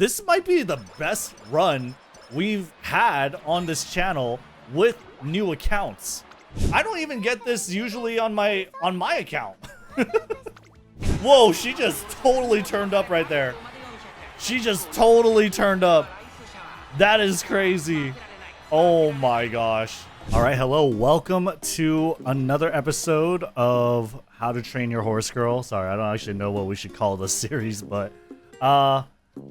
This might be the best run we've had on this channel with new accounts. I don't even get this usually on my account. Whoa, she just totally turned up right there. She just totally turned up. That is crazy. Oh my gosh. All right, hello. Welcome to another episode of How to Train Your Horse Girl. Sorry, I don't actually know what we should call this series, but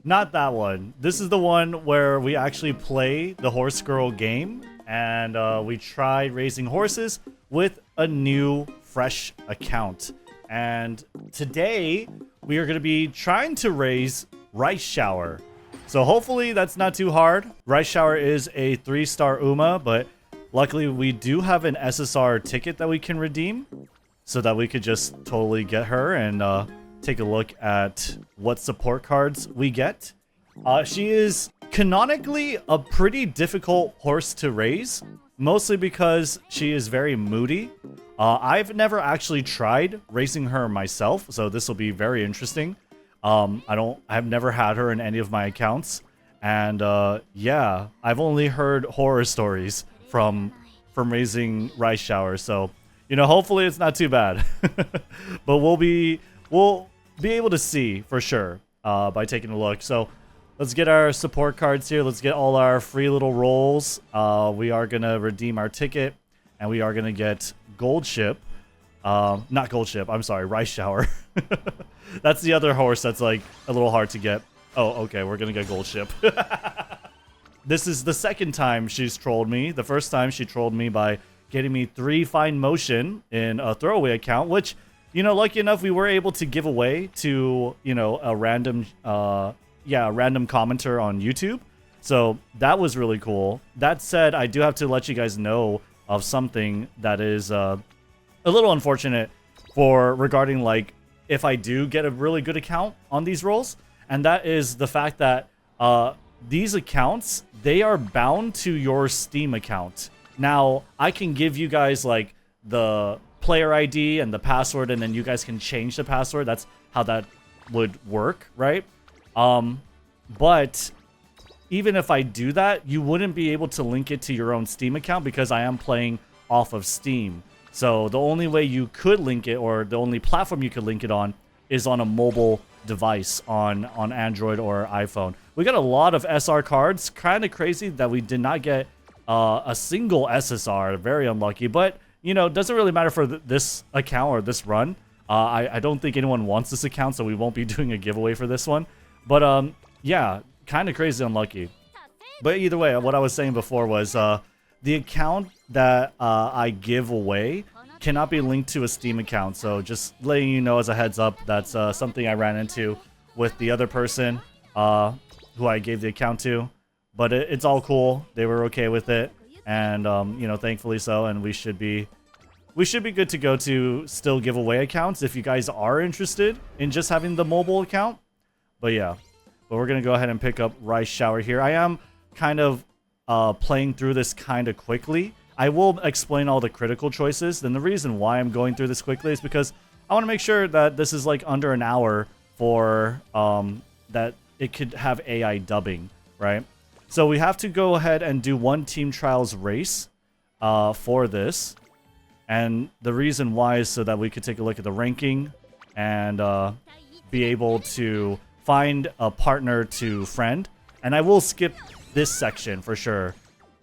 not that one. This is the one where we actually play the Horse Girl game, and we try raising horses with a new, fresh account. And today, we are going to be trying to raise Rice Shower. So hopefully that's not too hard. Rice Shower is a 3-star UMA, but luckily we do have an SSR ticket that we can redeem, so that we could just totally get her and take a look at what support cards we get. She is canonically a pretty difficult horse to raise, mostly because she is very moody. I've never actually tried raising her myself, so this will be very interesting. I've never had her in any of my accounts, and yeah, I've only heard horror stories from raising Rice Shower, so you know, hopefully it's not too bad. But we'll be able to see for sure by taking a look. So let's get our support cards here. Let's get all our free little rolls. We are gonna redeem our ticket, and we are gonna get Gold Ship. Not Gold Ship, I'm sorry, Rice Shower. That's the other horse that's like a little hard to get. Oh, okay, we're gonna get Gold Ship. This is the second time she's trolled me. The first time she trolled me by getting me 3 fine motion in a throwaway account, which, you know, lucky enough, we were able to give away to, you know, a random commenter on YouTube. So that was really cool. That said, I do have to let you guys know of something that is a little unfortunate regarding like if I do get a really good account on these rolls, and that is the fact that these accounts, they are bound to your Steam account. Now, I can give you guys like the player ID and the password, and then you guys can change the password. That's how that would work, right? But even if I do that, you wouldn't be able to link it to your own Steam account because I am playing off of Steam. So the only way you could link it, or the only platform you could link it on, is on a mobile device on Android or iPhone. We got a lot of SR cards. Kind of crazy that we did not get a single SSR. Very unlucky, but you know, doesn't really matter for this account or this run. I don't think anyone wants this account, so we won't be doing a giveaway for this one. But yeah, kind of crazy unlucky. But either way, what I was saying before was the account that I give away cannot be linked to a Steam account. So just letting you know as a heads up, that's something I ran into with the other person who I gave the account to. But it's all cool. They were okay with it, and you know, thankfully so. And we should be good to go to still give away accounts if you guys are interested in just having the mobile account. But yeah, but we're gonna go ahead and pick up Rice Shower here. I am kind of playing through this kind of quickly. I will explain all the critical choices. Then the reason why I'm going through this quickly is because I want to make sure that this is like under an hour for that it could have AI dubbing, right? So we have to go ahead and do one team trials race for this. And the reason why is so that we could take a look at the ranking and be able to find a partner to friend. And I will skip this section for sure.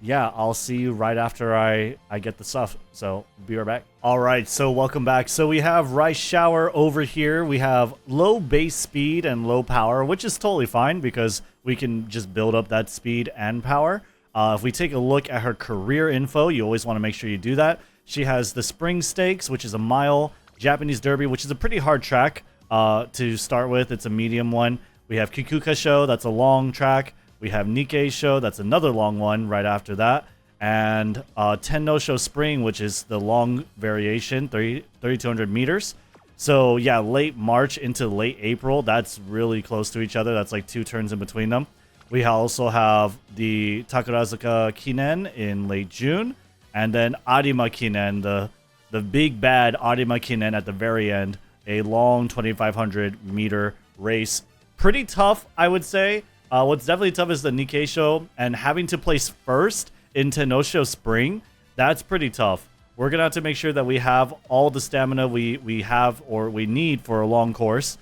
Yeah, I'll see you right after I get the stuff. So be right back. All right, so welcome back. So we have Rice Shower over here. We have low base speed and low power, which is totally fine because we can just build up that speed and power. If we take a look at her career info, you always want to make sure you do that. She has the Spring Stakes, which is a mile, Japanese Derby, which is a pretty hard track to start with. It's a medium one. We have Kikuka Sho, that's a long track. We have Nikkei Sho, that's another long one right after that. And Tenno Sho Spring, which is the long variation, 3,200 meters. So yeah, late March into late April, that's really close to each other. That's like 2 turns in between them. We also have the Takarazuka Kinen in late June. And then Arima Kinen, the big bad Arima Kinen at the very end. A long 2,500 meter race. Pretty tough, I would say. What's definitely tough is the Nikkei Sho, and having to place first in Tenno Sho Spring. That's pretty tough. We're gonna have to make sure that we have all the stamina we have or we need for a long course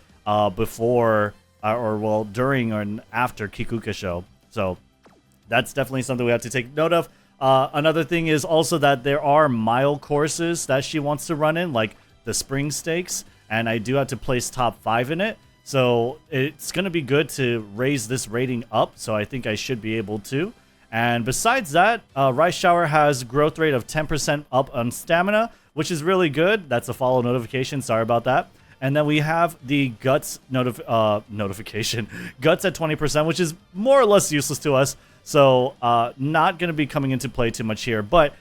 before or well during or after Kikuka Sho. So that's definitely something we have to take note of. Another thing is also that there are mile courses that she wants to run in, like the Spring Stakes, and I do have to place top 5 in it. So it's going to be good to raise this rating up, so I think I should be able to. And besides that, Rice Shower has growth rate of 10% up on stamina, which is really good. That's a follow notification, sorry about that. And then we have the Guts notification. Guts at 20%, which is more or less useless to us. So not going to be coming into play too much here. But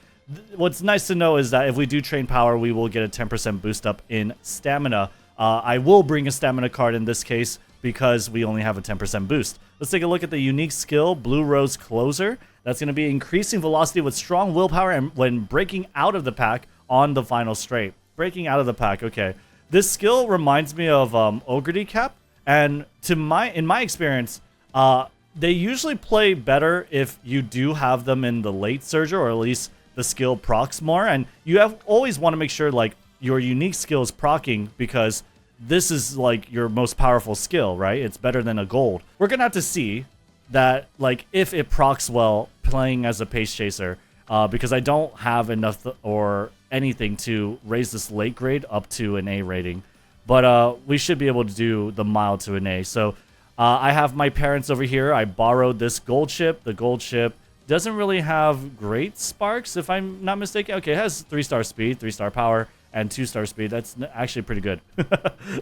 what's nice to know is that if we do train power, we will get a 10% boost up in stamina. I will bring a stamina card in this case because we only have a 10% boost. Let's take a look at the unique skill, Blue Rose Closer. That's going to be increasing velocity with strong willpower and when breaking out of the pack on the final straight. Breaking out of the pack, okay. This skill reminds me of Ogre Cap, and in my experience, they usually play better if you do have them in the late Surger, or at least the skill procs more, and you always want to make sure like your unique skill is procking because this is like your most powerful skill, right? It's better than a gold. We're gonna have to see that like if it procs well playing as a pace chaser, because I don't have enough or anything to raise this late grade up to an A rating, but we should be able to do the mild to an A. So I have my parents over here. I borrowed this gold ship. The gold ship doesn't really have great sparks, if I'm not mistaken. Okay, it has 3-star speed, 3-star power, and 2-star speed. That's actually pretty good.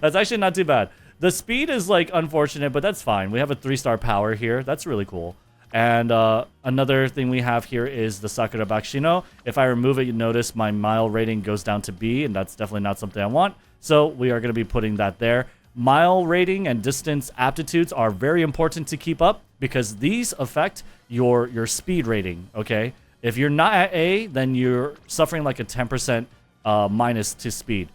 That's actually not too bad. The speed is like unfortunate, but that's fine. We have a 3-star power here. That's really cool. And another thing we have here is the Sakura Bakshino. If I remove it, you notice my mile rating goes down to B, and that's definitely not something I want. So we are going to be putting that there. Mile rating and distance aptitudes are very important to keep up because these affect your speed rating, okay? If you're not at A, then you're suffering like a 10% minus to speed.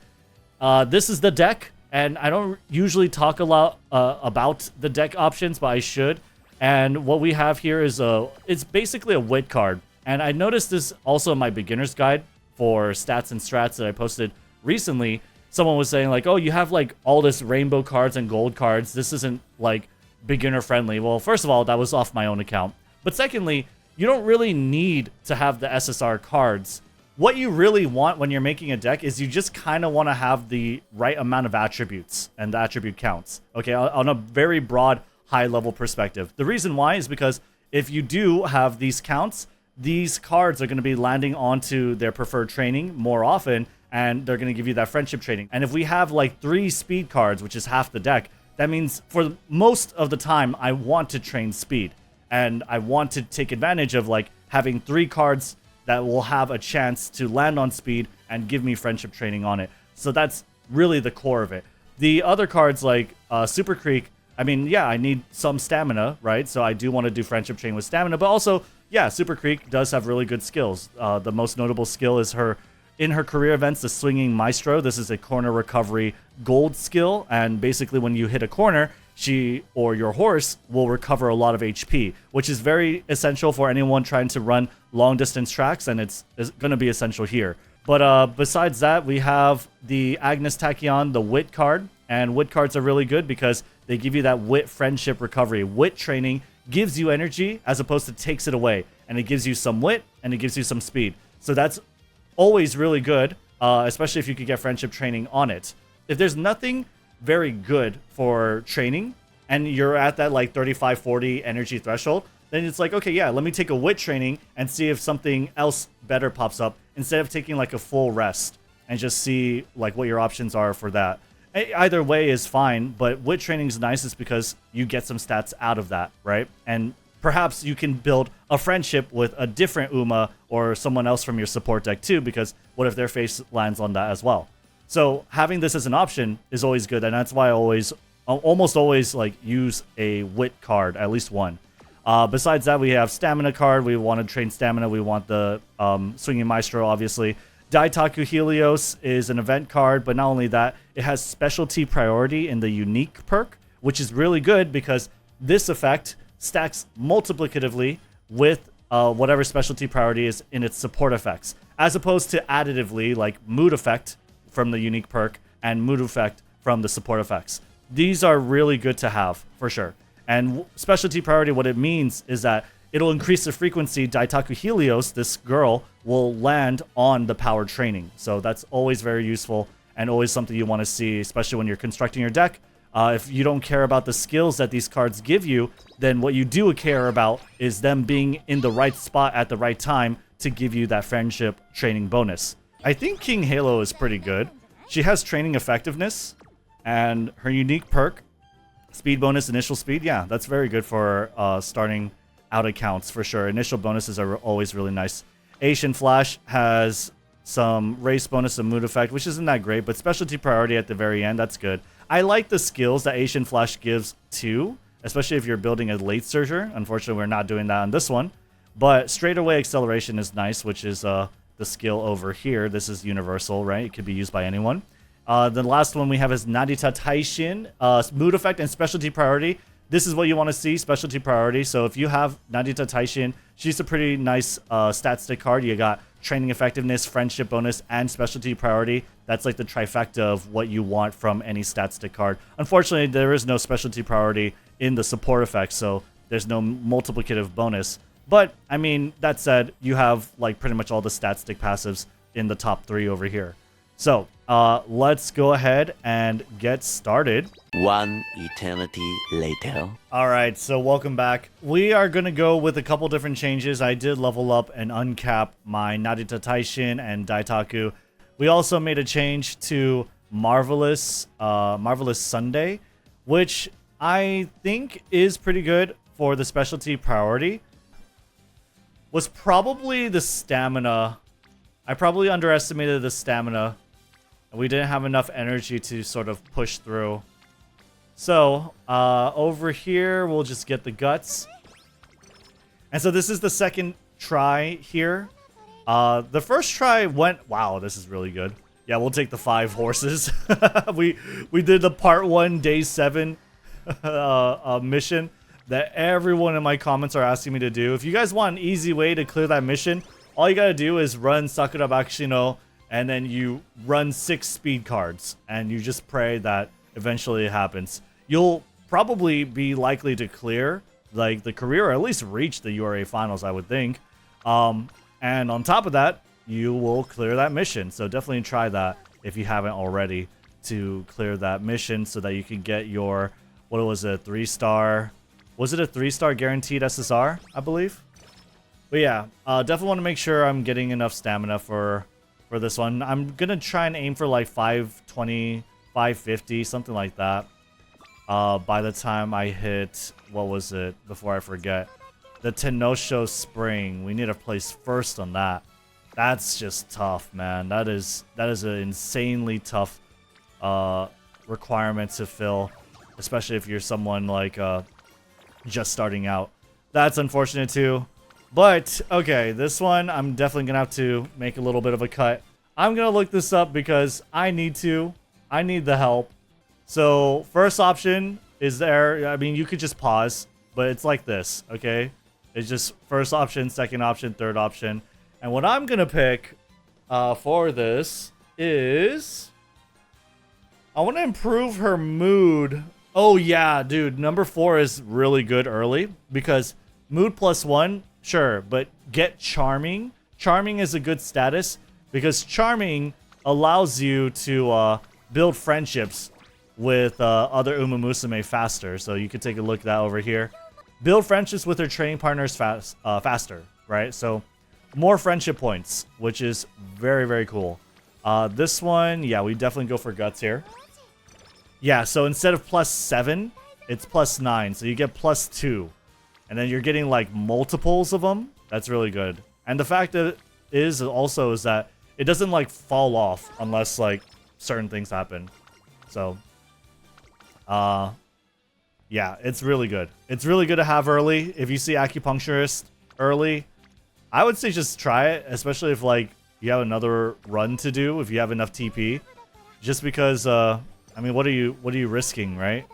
This is the deck, and I don't usually talk a lot about the deck options, but I should. And what we have here is it's basically a wit card. And I noticed this also in my beginner's guide for stats and strats that I posted recently. Someone was saying like, oh, you have like all this rainbow cards and gold cards. This isn't like beginner friendly. Well, first of all, that was off my own account. But secondly, you don't really need to have the SSR cards. What you really want when you're making a deck is you just kind of want to have the right amount of attributes and the attribute counts. Okay, on a very broad, high-level perspective. The reason why is because if you do have these counts, these cards are going to be landing onto their preferred training more often, and they're going to give you that friendship training. And if we have like 3 speed cards, which is half the deck, that means for most of the time, I want to train speed. And I want to take advantage of like having 3 cards that will have a chance to land on speed and give me friendship training on it. So that's really the core of it. The other cards like Super Creek, I mean, yeah, I need some stamina, right? So I do want to do friendship training with stamina, but also, yeah, Super Creek does have really good skills. The most notable skill is in her career events, the Swinging Maestro. This is a corner recovery gold skill, and basically when you hit a corner, she or your horse will recover a lot of HP, which is very essential for anyone trying to run long distance tracks, and it's going to be essential here. But besides that, we have the Agnes Tachyon, the Wit card, and Wit cards are really good because they give you that Wit friendship recovery. Wit training gives you energy as opposed to takes it away, and it gives you some Wit and it gives you some speed. So that's always really good, especially if you could get friendship training on it. If there's nothing very good for training and you're at that like 35-40 energy threshold, then it's like, okay, yeah, let me take a wit training and see if something else better pops up instead of taking like a full rest and just see like what your options are for that. Either way is fine, but wit training is nice because you get some stats out of that, right? And perhaps you can build a friendship with a different Uma or someone else from your support deck too, because what if their face lands on that as well? So having this as an option is always good, and that's why I almost always like use a wit card, at least one. Besides that, we have stamina card. We want to train stamina. We want the Swinging Maestro, obviously. Daitaku Helios is an event card, but not only that, it has specialty priority in the unique perk, which is really good because this effect stacks multiplicatively with whatever specialty priority is in its support effects, as opposed to additively, like mood effect from the unique perk and mood effect from the support effects. These are really good to have, for sure. And specialty priority, what it means is that it'll increase the frequency Daitaku Helios, this girl, will land on the power training. So that's always very useful and always something you want to see, especially when you're constructing your deck. If you don't care about the skills that these cards give you, then what you do care about is them being in the right spot at the right time to give you that friendship training bonus. I think King Halo is pretty good. She has training effectiveness, and her unique perk, speed bonus, initial speed, yeah, that's very good for starting out accounts for sure. Initial bonuses are always really nice. Asian Flash has some race bonus and mood effect, which isn't that great, but specialty priority at the very end, that's good. I like the skills that Asian Flash gives too, especially if you're building a late surger. Unfortunately, we're not doing that on this one. But straightaway acceleration is nice, which is the skill over here. This is universal, right? It could be used by anyone. The last one we have is Narita Taishin, mood effect and specialty priority. This is what you want to see, specialty priority. So if you have Narita Taishin, she's a pretty nice stat stick card. You got training effectiveness, friendship bonus, and specialty priority. That's like the trifecta of what you want from any stat stick card. Unfortunately, there is no specialty priority in the support effect, so there's no multiplicative bonus. But, I mean, that said, you have like pretty much all the stat stick passives in the top 3 over here. So, let's go ahead and get started. One eternity later. Alright, so welcome back. We are going to go with a couple different changes. I did level up and uncap my Narita Taishin and Daitaku. We also made a change to Marvelous Sunday, which I think is pretty good for the specialty priority. Was probably the stamina. I probably underestimated the stamina. We didn't have enough energy to sort of push through. So, over here, we'll just get the guts. And so this is the second try here. The first try went... Wow, this is really good. Yeah, we'll take the 5 horses. we did the part 1, day 7 mission that everyone in my comments are asking me to do. If you guys want an easy way to clear that mission, all you gotta do is run Sakura Bakshino, and then you run 6 speed cards, and you just pray that eventually it happens. You'll probably be likely to clear like the career, or at least reach the URA finals, I would think. And on top of that, you will clear that mission. So definitely try that if you haven't already, to clear that mission so that you can get your, what was it, 3-star? Was it a 3-star guaranteed SSR, I believe? But yeah, definitely want to make sure I'm getting enough stamina for this one. I'm going to try and aim for like 520, 550, something like that. By the time I hit, what was it, before I forget, the Tenno Sho Spring. We need to place first on that. That's just tough, man. That is an insanely tough requirement to fill, especially if you're someone like just starting out. That's unfortunate too. But, okay, this one, I'm definitely going to have to make a little bit of a cut. I'm going to look this up because I need to. I need the help. So, first option is there. I mean, you could just pause, but it's like this, okay? It's just first option, second option, third option. And what I'm going to pick for this is... I want to improve her mood. Oh, yeah, dude. Number 4 is really good early because mood +1... Sure, but get Charming. Charming is a good status because Charming allows you to build friendships with other Uma Musume faster. So you can take a look at that over here. Build friendships with their training partners faster, right? So more friendship points, which is very, very cool. This one, yeah, we definitely go for guts here. Yeah, so instead of +7, it's +9. So you get +2. And then you're getting like multiples of them. That's really good. And the fact that is that it doesn't like fall off unless like certain things happen. So, yeah, it's really good. It's really good to have early. If you see acupuncturist early, I would say just try it, especially if like you have another run to do, if you have enough TP. Just because, I mean, what are you risking, right?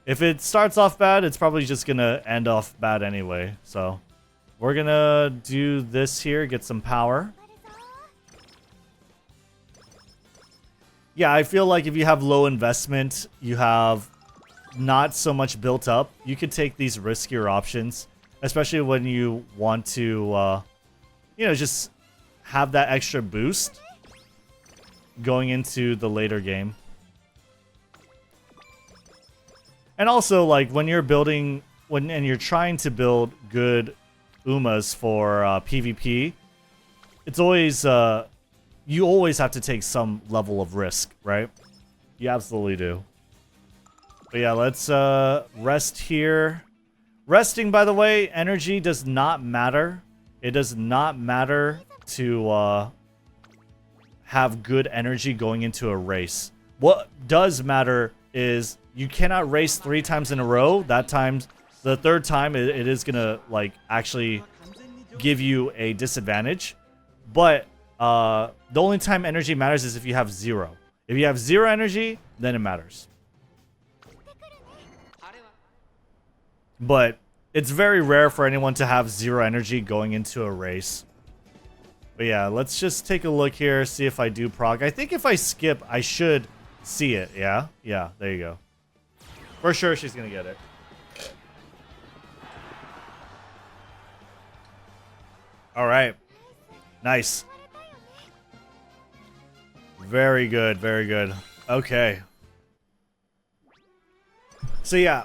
If it starts off bad, it's probably just gonna end off bad anyway. So we're gonna do this here, get some power. Yeah, I feel like if you have low investment, you have not so much built up, you could take these riskier options, especially when you want to, you know, just have that extra boost going into the later game. And also, like, when you're building, and you're trying to build good Umas for PvP, it's always, you always have to take some level of risk, right? You absolutely do. But yeah, let's rest here. Resting, by the way, energy does not matter. It does not matter to have good energy going into a race. What does matter is you cannot race 3 times in a row. The third time, it is gonna like actually give you a disadvantage. But the only time energy matters is if you have 0. If you have 0 energy, then it matters. But it's very rare for anyone to have 0 energy going into a race. But yeah, let's just take a look here, see if I do proc. I think if I skip, I should see it. Yeah? Yeah, there you go. For sure, she's gonna get it. Alright. Nice. Very good, very good. Okay. So yeah,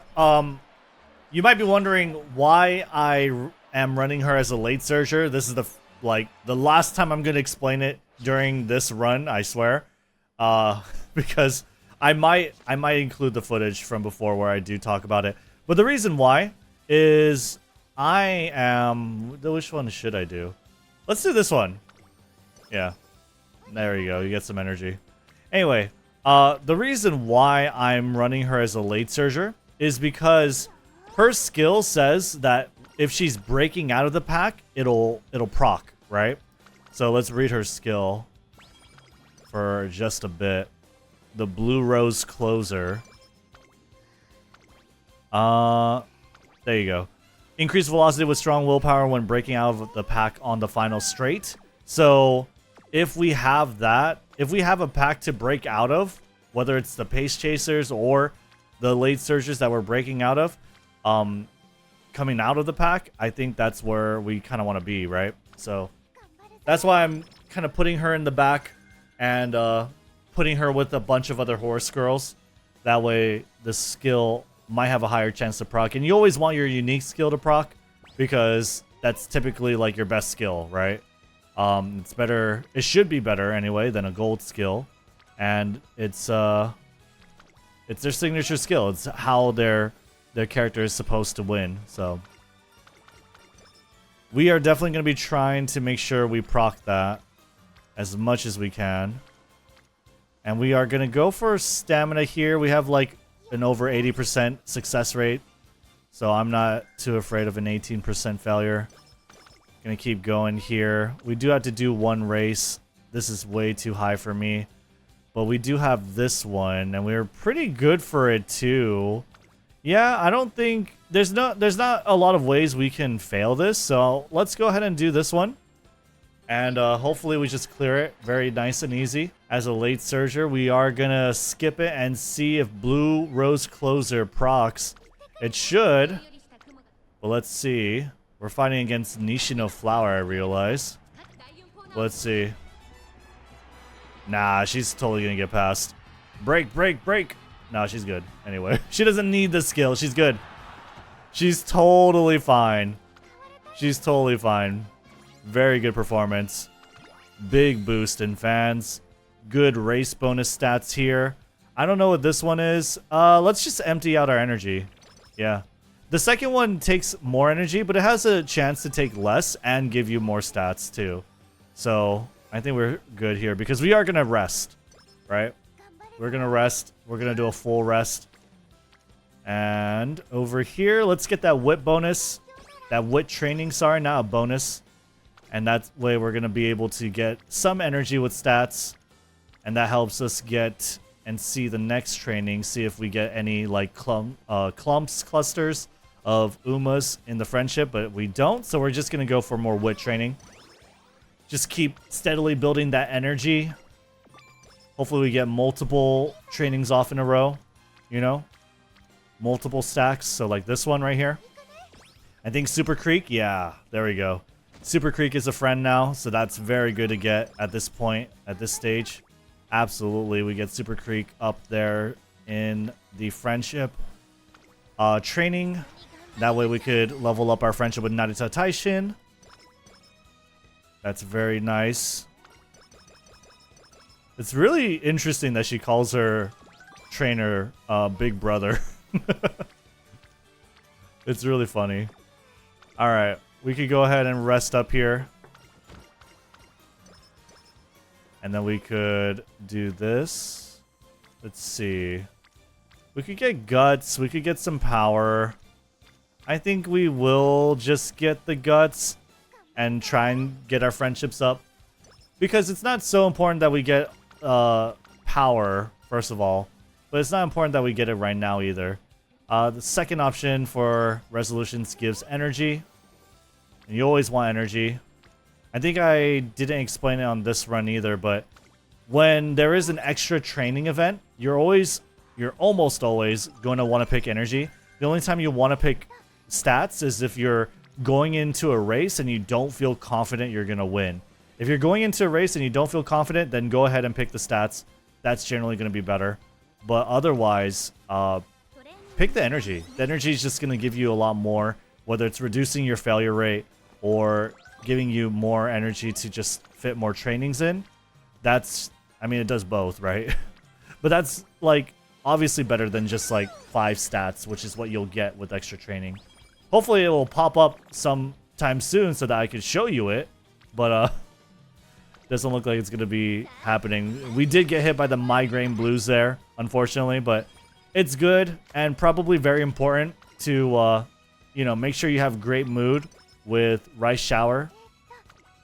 you might be wondering why I am running her as a late surger. This is the last time I'm going to explain it during this run, I swear. Because I might include the footage from before where I do talk about it. But the reason why is I am... Which one should I do? Let's do this one. Yeah. There you go. You get some energy. Anyway, the reason why I'm running her as a late surger is because her skill says that if she's breaking out of the pack, it'll proc, right? So let's read her skill for just a bit. The Blue Rose Closer. There you go. Increased velocity with strong willpower when breaking out of the pack on the final straight. So if we have that, if we have a pack to break out of, whether it's the Pace Chasers or the late surgers that we're breaking out of, coming out of the pack, I think that's where we kind of want to be, right? So that's why I'm kind of putting her in the back and putting her with a bunch of other horse girls. That way the skill might have a higher chance to proc. And you always want your unique skill to proc because that's typically like your best skill, right? It's better, it should be better anyway than a gold skill. And it's their signature skill. It's how their character is supposed to win. So we are definitely going to be trying to make sure we proc that as much as we can. And we are going to go for stamina here. We have like an over 80% success rate. So I'm not too afraid of an 18% failure. Gonna keep going here. We do have to do one race. This is way too high for me. But we do have this one, and we're pretty good for it too. Yeah, I don't think there's not a lot of ways we can fail this. So let's go ahead and do this one. And hopefully we just clear it very nice and easy. As a late surger, we are gonna skip it and see if Blue Rose Closer procs. It should. But let's see. We're fighting against Nishino Flower, I realize. Let's see. Nah, she's totally gonna get past. Break, break, break. No, she's good. Anyway, she doesn't need the skill. She's good. She's totally fine. She's totally fine. Very good performance. Big boost in fans. Good race bonus stats here. I don't know what this one is. Let's just empty out our energy. Yeah. The second one takes more energy, but it has a chance to take less and give you more stats too. So I think we're good here because we are going to rest, right? We're going to rest. We're going to do a full rest. And over here, let's get that whip bonus. That whip training, sorry, not a bonus. And that way we're going to be able to get some energy with stats. And that helps us get and see the next training, see if we get any like clusters of Umas in the friendship, but we don't, so we're just gonna go for more wit training. Just keep steadily building that energy. Hopefully we get multiple trainings off in a row, you know? Multiple stacks, so like this one right here. I think Super Creek, yeah, there we go. Super Creek is a friend now, so that's very good to get at this point, at this stage. Absolutely, we get Super Creek up there in the friendship. Training, that way we could level up our friendship with Narita Taishin. That's very nice. It's really interesting that she calls her trainer Big Brother. It's really funny. Alright, we could go ahead and rest up here. And then we could do this. Let's see. We could get guts. We could get some power. I think we will just get the guts and try and get our friendships up. Because it's not so important that we get power, first of all. But it's not important that we get it right now either. The second option for resolutions gives energy. And you always want energy. I think I didn't explain it on this run either, but when there is an extra training event, you're almost always going to want to pick energy. The only time you want to pick stats is if you're going into a race and you don't feel confident you're going to win. If you're going into a race and you don't feel confident, then go ahead and pick the stats. That's generally going to be better. But otherwise, pick the energy. The energy is just going to give you a lot more, whether it's reducing your failure rate or giving you more energy to just fit more trainings in. That's, I mean, it does both, right? But that's, like, obviously better than just, like, 5 stats, which is what you'll get with extra training. Hopefully it will pop up sometime soon so that I could show you it. But, doesn't look like it's going to be happening. We did get hit by the migraine blues there, unfortunately, but it's good and probably very important to, you know, make sure you have great mood with Rice Shower.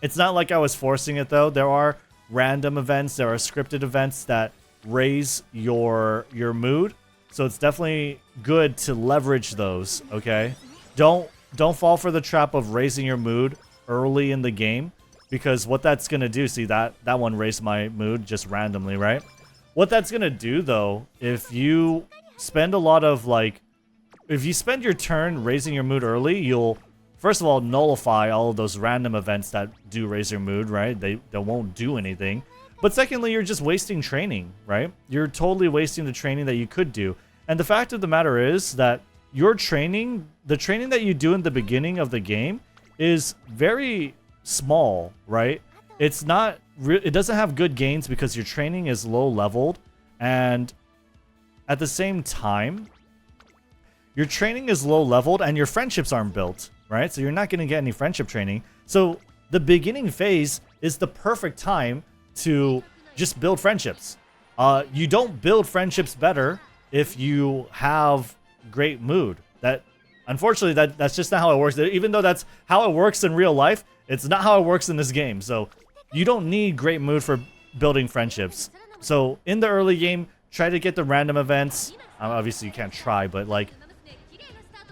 It's not like I was forcing it, though. There are random events, there are scripted events that raise your mood, so it's definitely good to leverage those, okay? Don't fall for the trap of raising your mood early in the game, because what that's gonna do, see that one raised my mood just randomly, right? What that's gonna do, though, if you spend a lot of, like, if you spend your turn raising your mood early, you'll first of all nullify all of those random events that do raise your mood, right? They won't do anything. But secondly, you're just wasting training, right? You're totally wasting the training that you could do. And the fact of the matter is that your training, the training that you do in the beginning of the game is very small, right? It's not, it doesn't have good gains because your training is low leveled, and at the same time, your training is low leveled and your friendships aren't built, right? So you're not going to get any friendship training. So the beginning phase is the perfect time to just build friendships. You don't build friendships better if you have great mood. That, unfortunately, that's just not how it works. Even though that's how it works in real life, it's not how it works in this game. So you don't need great mood for building friendships. So in the early game, try to get the random events. Obviously, you can't try, but like,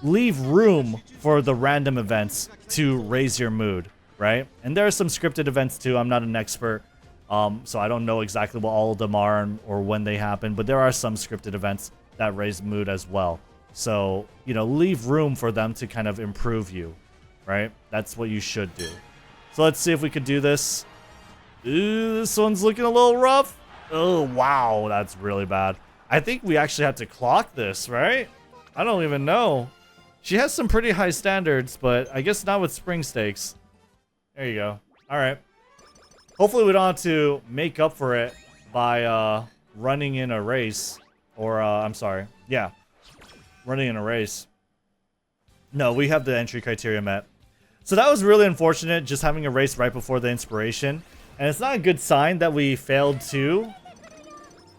leave room for the random events to raise your mood, right? And there are some scripted events too. I'm not an expert, so I don't know exactly what all of them are or when they happen, but there are some scripted events that raise mood as well. So, you know, leave room for them to kind of improve you, right? That's what you should do. So let's see if we could do this. Ooh, this one's looking a little rough. Oh, wow, that's really bad. I think we actually have to clock this, right? I don't even know. She has some pretty high standards, but I guess not with spring stakes. There you go. All right. Hopefully we don't have to make up for it by running in a race. Or, I'm sorry. Yeah. Running in a race. No, we have the entry criteria met. So that was really unfortunate, just having a race right before the inspiration. And it's not a good sign that we failed too.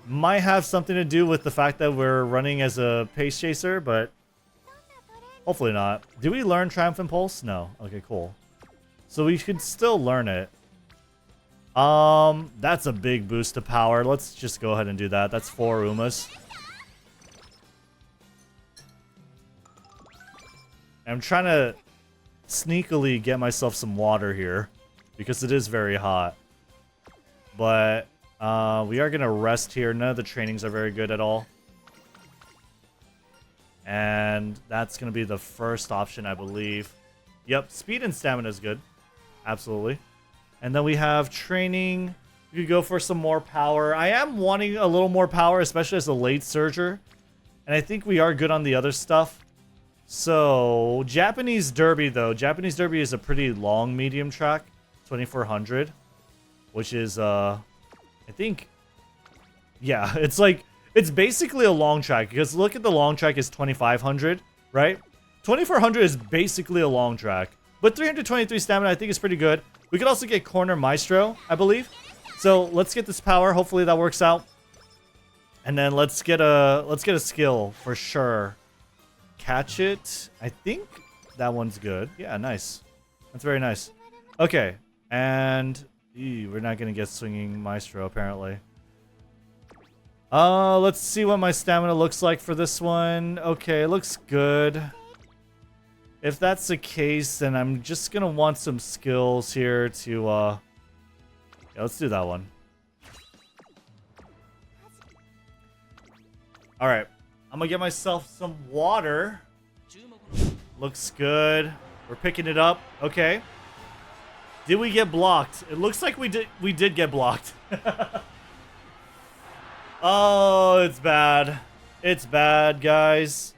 Might have something to do with the fact that we're running as a pace chaser, but hopefully not. Did we learn Triumph Impulse? No. Okay, cool. So we could still learn it. That's a big boost to power. Let's just go ahead and do that. That's 4 Umas. I'm trying to sneakily get myself some water here because it is very hot. But we are going to rest here. None of the trainings are very good at all. And that's going to be the first option, I believe. Yep, speed and stamina is good. Absolutely. And then we have training. You could go for some more power. I am wanting a little more power, especially as a late surger. And I think we are good on the other stuff. So, Japanese Derby, though. Japanese Derby is a pretty long medium track. 2400. Which is, I think... Yeah, it's like... It's basically a long track. Because look at the long track is 2500, right? 2400 is basically a long track. But 323 stamina I think is pretty good. We could also get Corner Maestro, I believe. So, let's get this power. Hopefully that works out. And then let's get a skill for sure. Catch it. I think that one's good. Yeah, nice. That's very nice. Okay, and we're not gonna get Swinging Maestro apparently. Let's see what my stamina looks like for this one. Okay, it looks good. If that's the case, then I'm just gonna want some skills here to yeah, let's do that one. All right. I'm gonna get myself some water. Looks good. We're picking it up. Okay. Did we get blocked? It looks like we did get blocked. Oh, it's bad. It's bad, guys.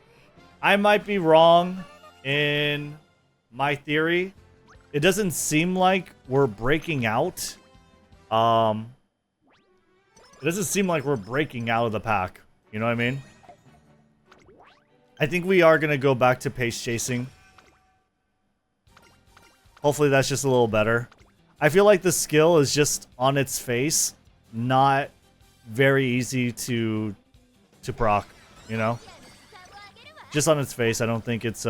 I might be wrong in my theory. It doesn't seem like we're breaking out. It doesn't seem like we're breaking out of the pack. You know what I mean? I think we are going to go back to pace chasing. Hopefully that's just a little better. I feel like the skill is just on its face, not very easy to proc, you know? Just on its face, I don't think it's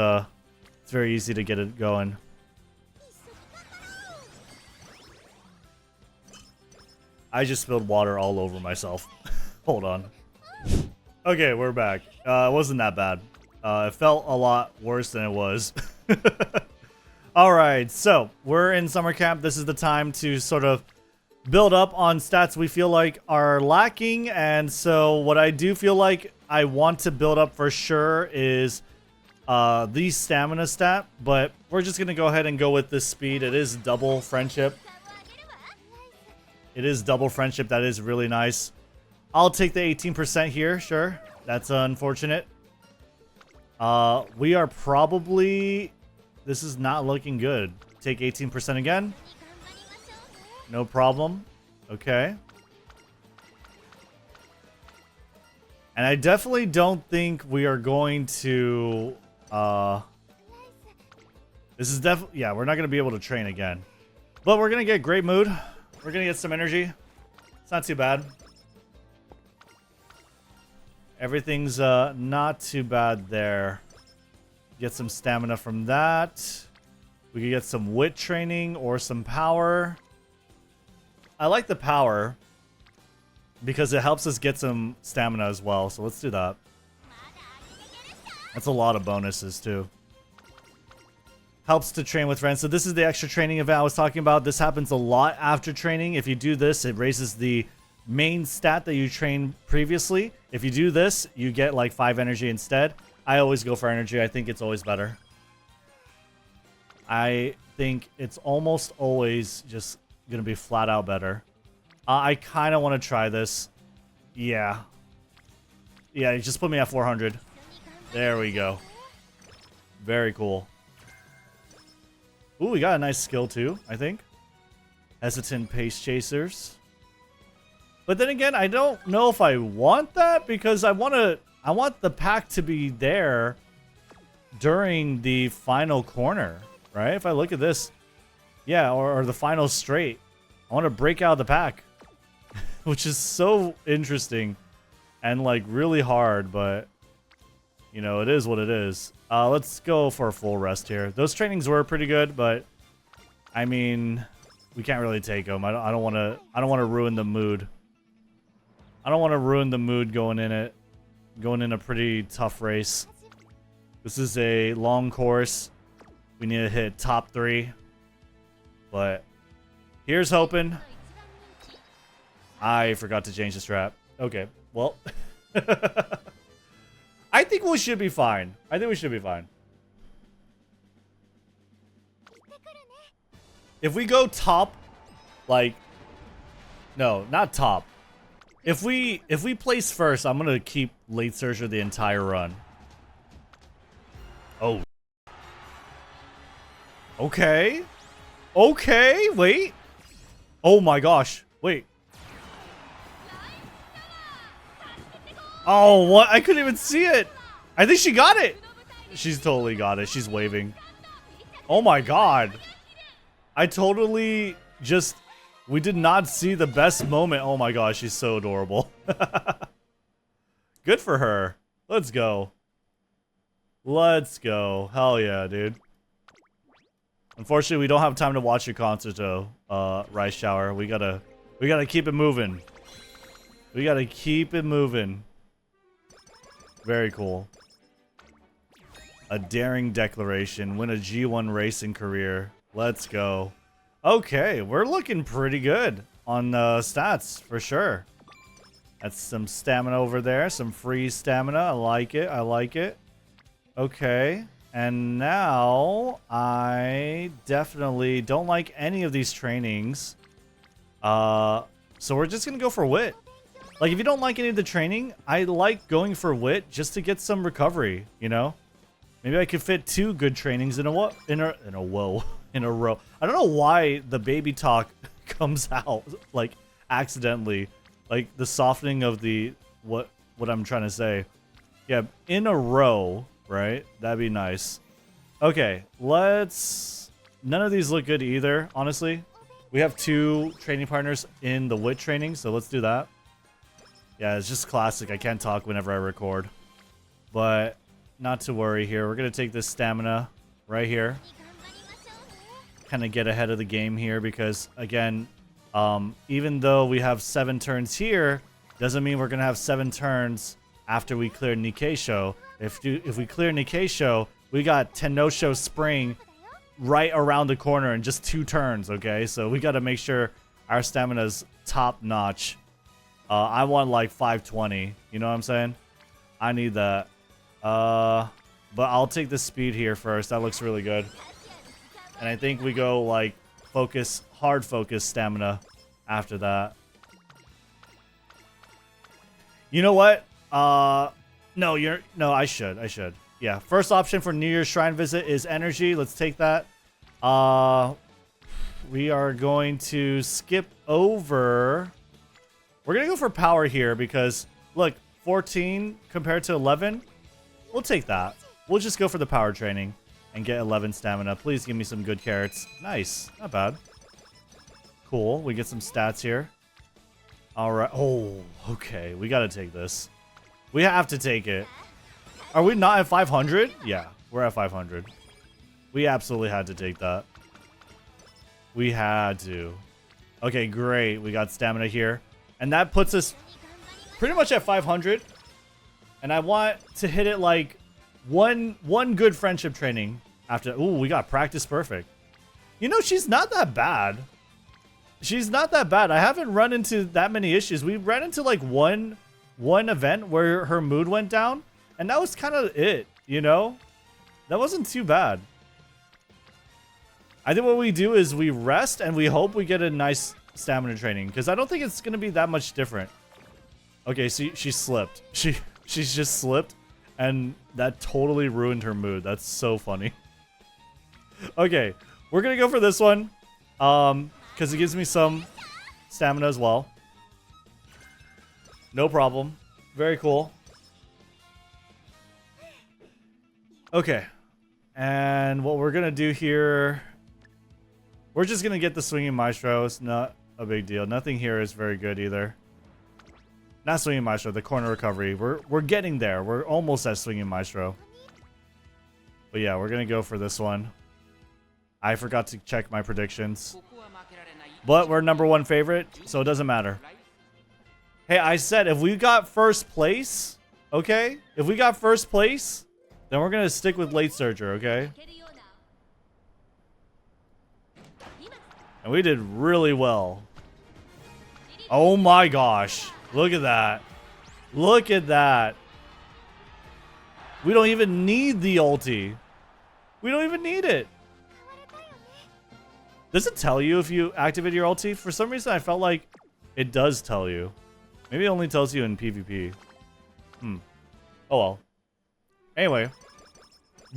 very easy to get it going. I just spilled water all over myself. Hold on. Okay, we're back. It wasn't that bad. It felt a lot worse than it was. Alright, so we're in summer camp. This is the time to sort of build up on stats we feel like are lacking. And so what I do feel like I want to build up for sure is the stamina stat. But we're just going to go ahead and go with this speed. It is double friendship. It is double friendship. That is really nice. I'll take the 18% here, sure. That's unfortunate. We are probably... This is not looking good. Take 18% again. No problem. Okay. And I definitely don't think we are going to... This is definitely... Yeah, we're not going to be able to train again. But we're going to get great mood. We're going to get some energy. It's not too bad. Everything's not too bad there. Get some stamina from that. We could get some wit training or some power. I like the power because it helps us get some stamina as well. So let's do that. That's a lot of bonuses too. Helps to train with friends. So this is the extra training event I was talking about. This happens a lot after training. If you do this, it raises the main stat that you trained previously. If you do this, you get like 5 energy instead. I always go for energy. I think it's always better. I think it's almost always just gonna be flat out better. I kind of want to try this. Yeah. Yeah, you just put me at 400. There we go. Very cool. Ooh, we got a nice skill too, I think. Hesitant Pace Chasers. But then again, I don't know if I want that because I want the pack to be there during the final corner, right? If I look at this, yeah, or the final straight, I want to break out of the pack, which is so interesting and like really hard, but you know, it is what it is. Let's go for a full rest here. Those trainings were pretty good, but I mean, we can't really take him. I don't want to ruin the mood. I don't want to ruin the mood going in a pretty tough race. This is a long course. We need to hit top 3. But here's hoping. I forgot to change the strap. Okay, well. I think we should be fine. I think we should be fine. If we go top, like, no, not top. If we place first, I'm gonna keep late searcher the entire run. Oh. Okay. Okay, wait. Oh my gosh. Wait. Oh, what? I couldn't even see it. I think she got it. She's totally got it. She's waving. Oh my god. I totally just... We did not see the best moment. Oh my gosh, she's so adorable. Good for her. Let's go. Let's go. Hell yeah, dude. Unfortunately, we don't have time to watch your concert though, Rice Shower. We gotta keep it moving. We gotta keep it moving. Very cool. A daring declaration. Win a G1 racing career. Let's go. Okay, we're looking pretty good on the stats for sure. That's some stamina over there. Some free stamina. I like it. I like it. Okay. And now I definitely don't like any of these trainings. So we're just going to go for wit. Like, if you don't like any of the training, I like going for wit just to get some recovery, you know? Maybe I could fit 2 good trainings in a row. I don't know why the baby talk comes out, like, accidentally. Like, the softening of the, what I'm trying to say. Yeah, in a row, right? That'd be nice. Okay, let's... None of these look good either, honestly. We have 2 training partners in the wit training, so let's do that. Yeah, it's just classic. I can't talk whenever I record. But not to worry here. We're going to take this stamina right here. Kind of get ahead of the game here because, again, even though we have 7 turns here, doesn't mean we're going to have 7 turns after we clear Nikkei Sho. If we clear Nikkei Sho, we got Tenno Sho Spring right around the corner in just 2 turns, okay? So we got to make sure our stamina's top notch. I want like 520, you know what I'm saying? I need that. But I'll take the speed here first. That looks really good. And I think we go like focus, hard focus stamina after that. You know what? No, I should. Yeah, first option for New Year's Shrine visit is energy. Let's take that. We are going to skip over... We're going to go for power here because, look, 14 compared to 11. We'll take that. We'll just go for the power training and get 11 stamina. Please give me some good carrots. Nice. Not bad. Cool. We get some stats here. All right. Oh, okay. We got to take this. We have to take it. Are we not at 500? Yeah, we're at 500. We absolutely had to take that. We had to. Okay, great. We got stamina here. And that puts us pretty much at 500. And I want to hit it like one good friendship training after. Ooh, we got practice perfect. You know, she's not that bad. She's not that bad. I haven't run into that many issues. We ran into like one event where her mood went down. And that was kind of it, you know? That wasn't too bad. I think what we do is we rest and we hope we get a nice stamina training. Because I don't think it's going to be that much different. Okay, so she slipped. She's just slipped. And that totally ruined her mood. That's so funny. Okay, we're going to go for this one. Because it gives me some stamina as well. No problem. Very cool. Okay. And what we're going to do here... We're just going to get the Swinging Maestro. It's not a big deal. Nothing here is very good either. Not Swinging Maestro, the corner recovery. We're getting there. We're almost at Swinging Maestro. But yeah, we're going to go for this one. I forgot to check my predictions. But we're #1 favorite, so it doesn't matter. Hey, I said if we got first place, okay? If we got first place, then we're going to stick with late surger, okay? And we did really well. Oh my gosh. Look at that. Look at that. We don't even need the ulti. We don't even need it. Does it tell you if you activate your ulti? For some reason, I felt like it does tell you. Maybe it only tells you in PvP. Oh well. Anyway.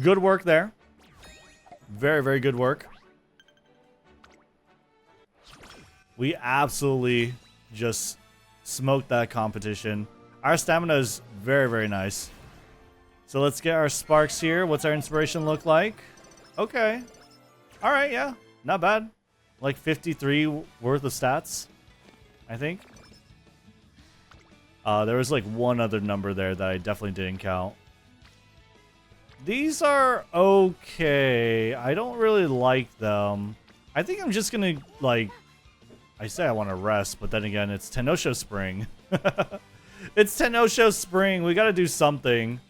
Good work there. Very, very good work. We absolutely just smoked that competition. Our stamina is very, very nice. So let's get our sparks here. What's our inspiration look like? Okay. Alright, yeah. Not bad. Like 53 worth of stats, I think. There was like one other number there that I definitely didn't count. These are okay. I don't really like them. I think I'm just gonna, like... I say I want to rest, but then again, it's Tenno Sho Spring. It's Tenno Sho Spring. We gotta do something.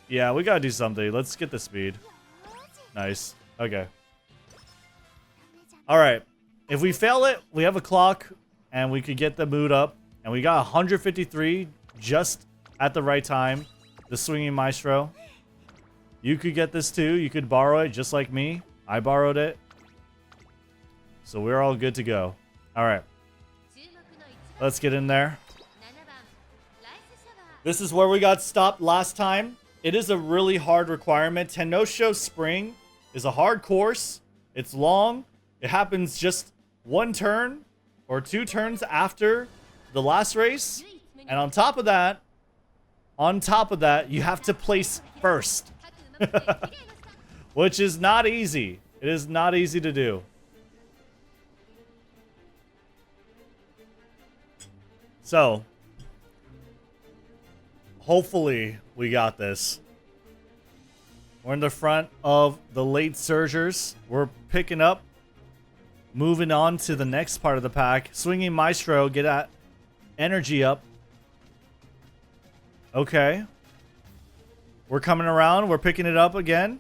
Yeah, we gotta do something. Let's get the speed. Nice. Okay. Alright. If we fail it, we have a clock, and we could get the mood up. And we got 153 just at the right time. The Swinging Maestro. You could get this too. You could borrow it just like me. I borrowed it. So we're all good to go. Alright. Let's get in there. This is where we got stopped last time. It is a really hard requirement. Tenno Sho Spring is a hard course. It's long. It happens just one turn or 2 turns after the last race. And on top of that, you have to place first. Which is not easy. It is not easy to do. So, hopefully we got this. We're in the front of the late surgers. We're picking up. Moving on to the next part of the pack. Swinging Maestro, get that energy up. Okay. We're coming around. We're picking it up again.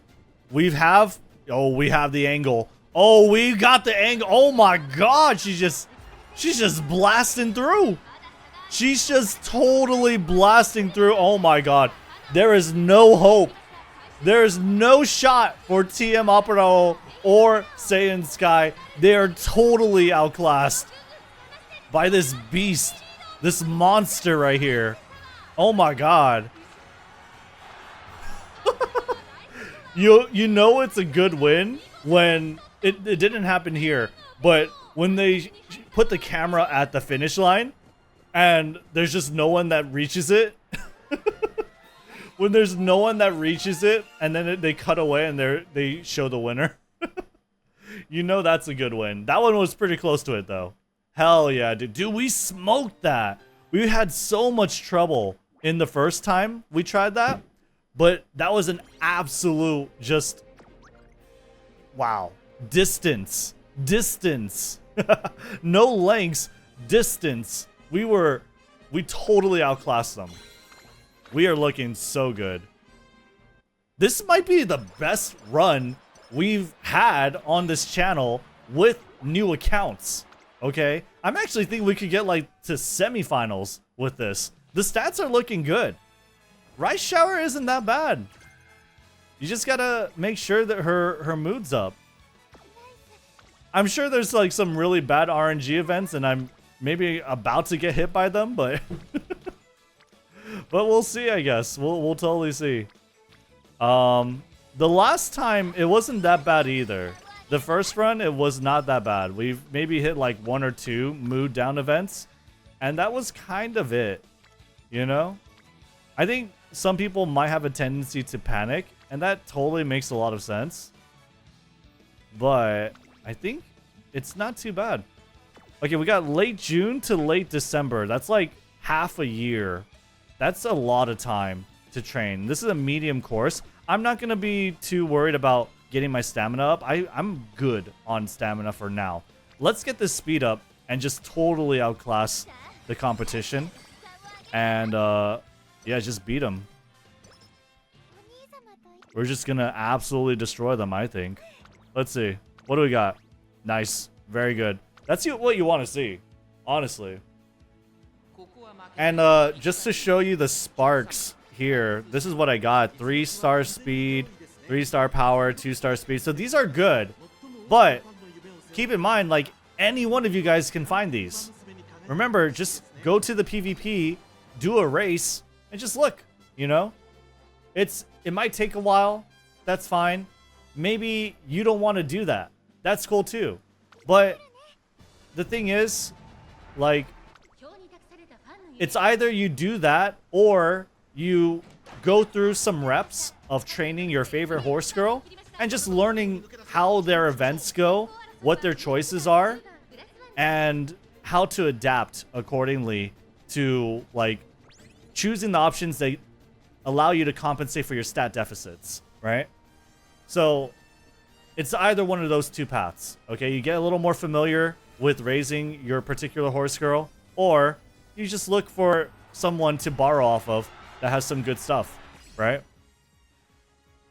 We have the angle. Oh, we got the angle. Oh my god, she's just blasting through. She's just totally blasting through. Oh my god. There is no hope. There is no shot for TM Aparo or Saiyan Sky. They are totally outclassed by this beast. This monster right here. Oh my god. You know it's a good win when it didn't happen here, but when they put the camera at the finish line and there's just no one that reaches it. When there's no one that reaches it and then they cut away and they show the winner. You know that's a good win. That one was pretty close to it though. Hell yeah, dude. Dude, we smoked that. We had so much trouble in the first time we tried that. But that was an absolute just... Wow. Distance. Distance. No lengths. Distance. We totally outclassed them. We are looking so good. This might be the best run we've had on this channel with new accounts. Okay? I'm actually thinking we could get like to semifinals with this. The stats are looking good. Rice Shower isn't that bad. You just gotta make sure that her mood's up. I'm sure there's like some really bad RNG events and I'm maybe about to get hit by them, but but we'll see, I guess. We'll totally see. The last time it wasn't that bad either. The first run it was not that bad. We've maybe hit like 1 or 2 mood down events and that was kind of it. You know? I think some people might have a tendency to panic, and that totally makes a lot of sense. But I think it's not too bad. Okay, we got late June to late December. That's like half a year. That's a lot of time to train. This is a medium course. I'm not going to be too worried about getting my stamina up. I'm good on stamina for now. let's get this speed up and just totally outclass the competition. And, yeah, just beat them. We're just gonna absolutely destroy them, I think. Let's see. What do we got? Nice. Very good. That's what you want to see, honestly. And just to show you the sparks here, this is what I got. 3-star speed, 3-star power, 2-star speed. So these are good. But keep in mind, like, any one of you guys can find these. Remember, just go to the PvP, do a race, and just look, you know? It might take a while. That's fine. Maybe you don't want to do that. That's cool too. But the thing is, like, it's either you do that or you go through some reps of training your favorite horse girl and just learning how their events go, what their choices are, and how to adapt accordingly to, like, choosing the options that allow you to compensate for your stat deficits, right? So it's either one of those two paths, okay? You get a little more familiar with raising your particular horse girl, or you just look for someone to borrow off of that has some good stuff, right?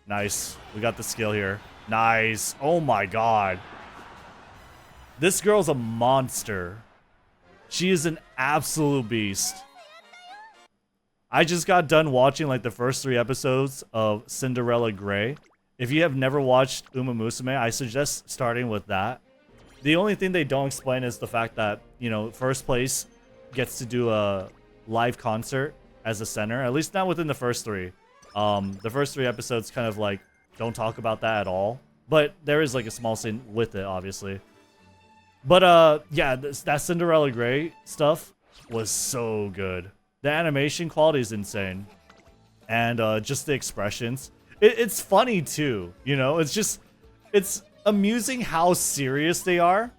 Nice. We got the skill here. Nice. Oh my god. This girl's a monster. She is an absolute beast. I just got done watching like the first 3 episodes of Cinderella Grey. If you have never watched Uma Musume, I suggest starting with that. The only thing they don't explain is the fact that, you know, first place gets to do a live concert as a center. At least not within the first 3. The first 3 episodes kind of like don't talk about that at all. But there is like a small scene with it, obviously. But yeah, that Cinderella Grey stuff was so good. The animation quality is insane. And just the expressions. It's funny too, you know? It's amusing how serious they are.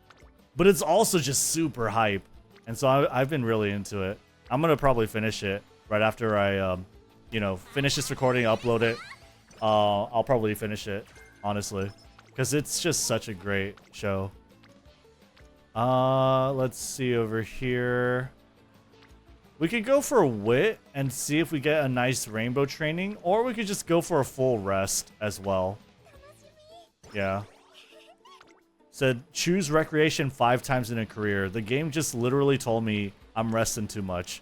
But it's also just super hype. And so I've been really into it. I'm going to probably finish it right after I, you know, finish this recording, upload it. I'll probably finish it, honestly. Because it's just such a great show. Let's see over here. We could go for wit and see if we get a nice rainbow training, or we could just go for a full rest as well. Yeah. Said choose recreation 5 times in a career. The game just literally told me I'm resting too much.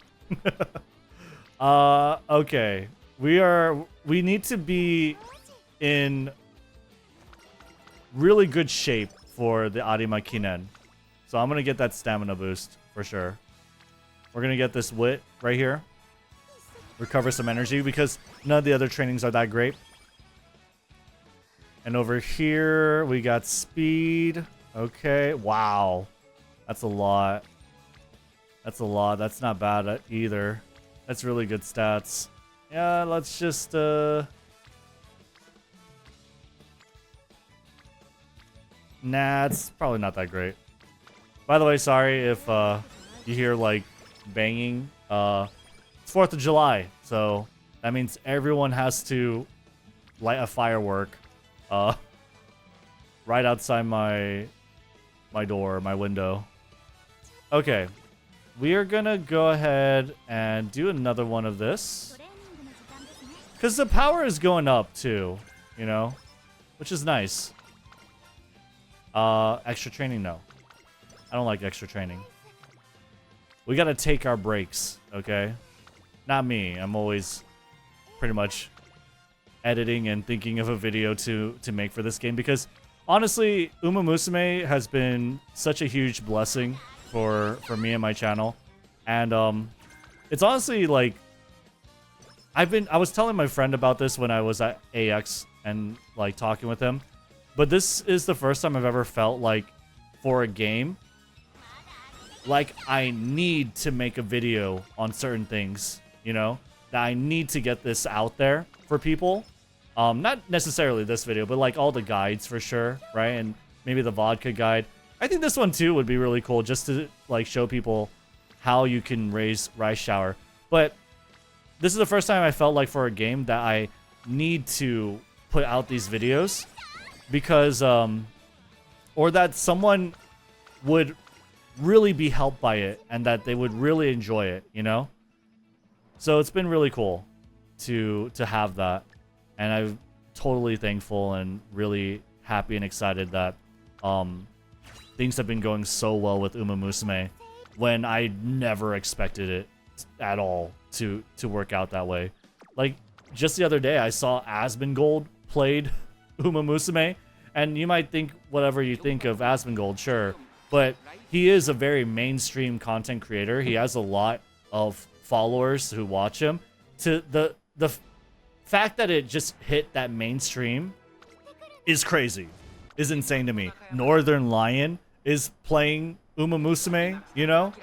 Okay. We need to be in really good shape for the Arima Kinen. So I'm gonna get that stamina boost for sure. We're gonna get this wit right here. Recover some energy because none of the other trainings are that great. And over here we got speed. Okay, wow. That's a lot. That's a lot. That's not bad either. That's really good stats. Yeah, let's just nah, it's probably not that great. By the way, sorry if you hear like banging. It's 4th of July, so that means everyone has to light a firework right outside my door, my window. Okay, we are gonna go ahead and do another one of this because the power is going up too, you know, which is nice. Extra training, no. I don't like extra training. We gotta take our breaks, okay? Not me. I'm always pretty much editing and thinking of a video to make for this game because honestly, Uma Musume has been such a huge blessing for me and my channel. And it's honestly like I was telling my friend about this when I was at AX and like talking with him. But this is the first time I've ever felt like for a game like I need to make a video on certain things, you know, that I need to get this out there for people. Not necessarily this video, but like all the guides for sure, right? And maybe the vodka guide. I think this one too would be really cool just to like show people how you can raise rice shower. But this is the first time I felt like for a game that I need to put out these videos because or that someone would really be helped by it and that they would really enjoy it, you know? So it's been really cool to have that. And I'm totally thankful and really happy and excited that things have been going so well with Uma Musume when I never expected it at all to work out that way. Like, just the other day, I saw Asmongold played Uma Musume, and you might think whatever you think of Asmongold, sure, but he is a very mainstream content creator. He has a lot of followers who watch him. To the fact that it just hit that mainstream is crazy, is insane to me. Northern Lion is playing Uma Musume, you know?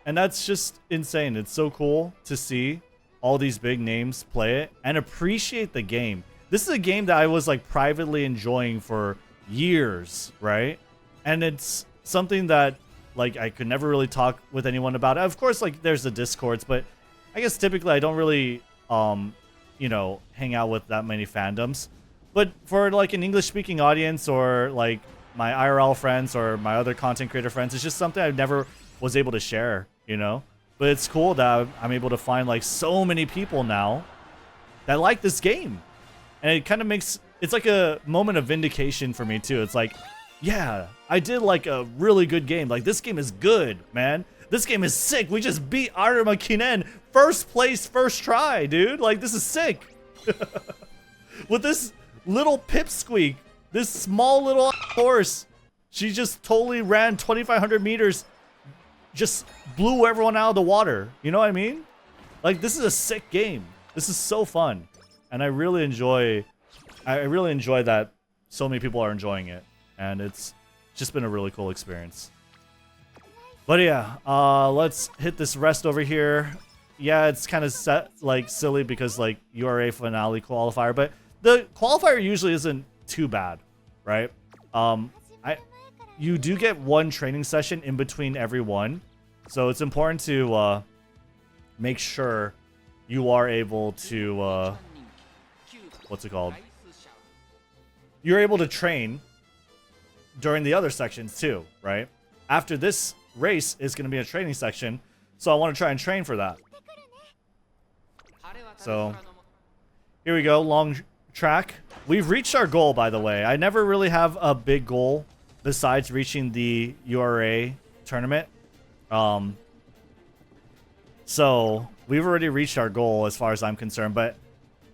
And that's just insane. It's so cool to see all these big names play it and appreciate the game. This is a game that I was like privately enjoying for years, right? And it's something that like I could never really talk with anyone about. Of course, like there's the Discords, but I guess typically I don't really you know, hang out with that many fandoms. But for like an English speaking audience or like my IRL friends or my other content creator friends, it's just something I never was able to share, you know? But it's cool that I'm able to find like so many people now that like this game. And it kind of makes, it's like a moment of vindication for me too. It's like, yeah, I did like a really good game. Like this game is good, man. This game is sick. We just beat Arima Kinen. First place, first try, dude. Like this is sick. With this little pipsqueak, this small little horse, she just totally ran 2,500 meters, just blew everyone out of the water. You know what I mean? Like this is a sick game. This is so fun, and I really enjoy that so many people are enjoying it, and it's just been a really cool experience. But yeah, let's hit this rest over here. Yeah, it's kind of set like silly because like URA Finale qualifier, but the qualifier usually isn't too bad, right? You do get one training session in between every one, so it's important to make sure you are able to what's it called? You're able to train during the other sections too, right? After this race is going to be a training section, so I want to try and train for that. So here we go, long track. We've reached our goal, by the way. I never really have a big goal besides reaching the URA tournament. So we've already reached our goal as far as I'm concerned, but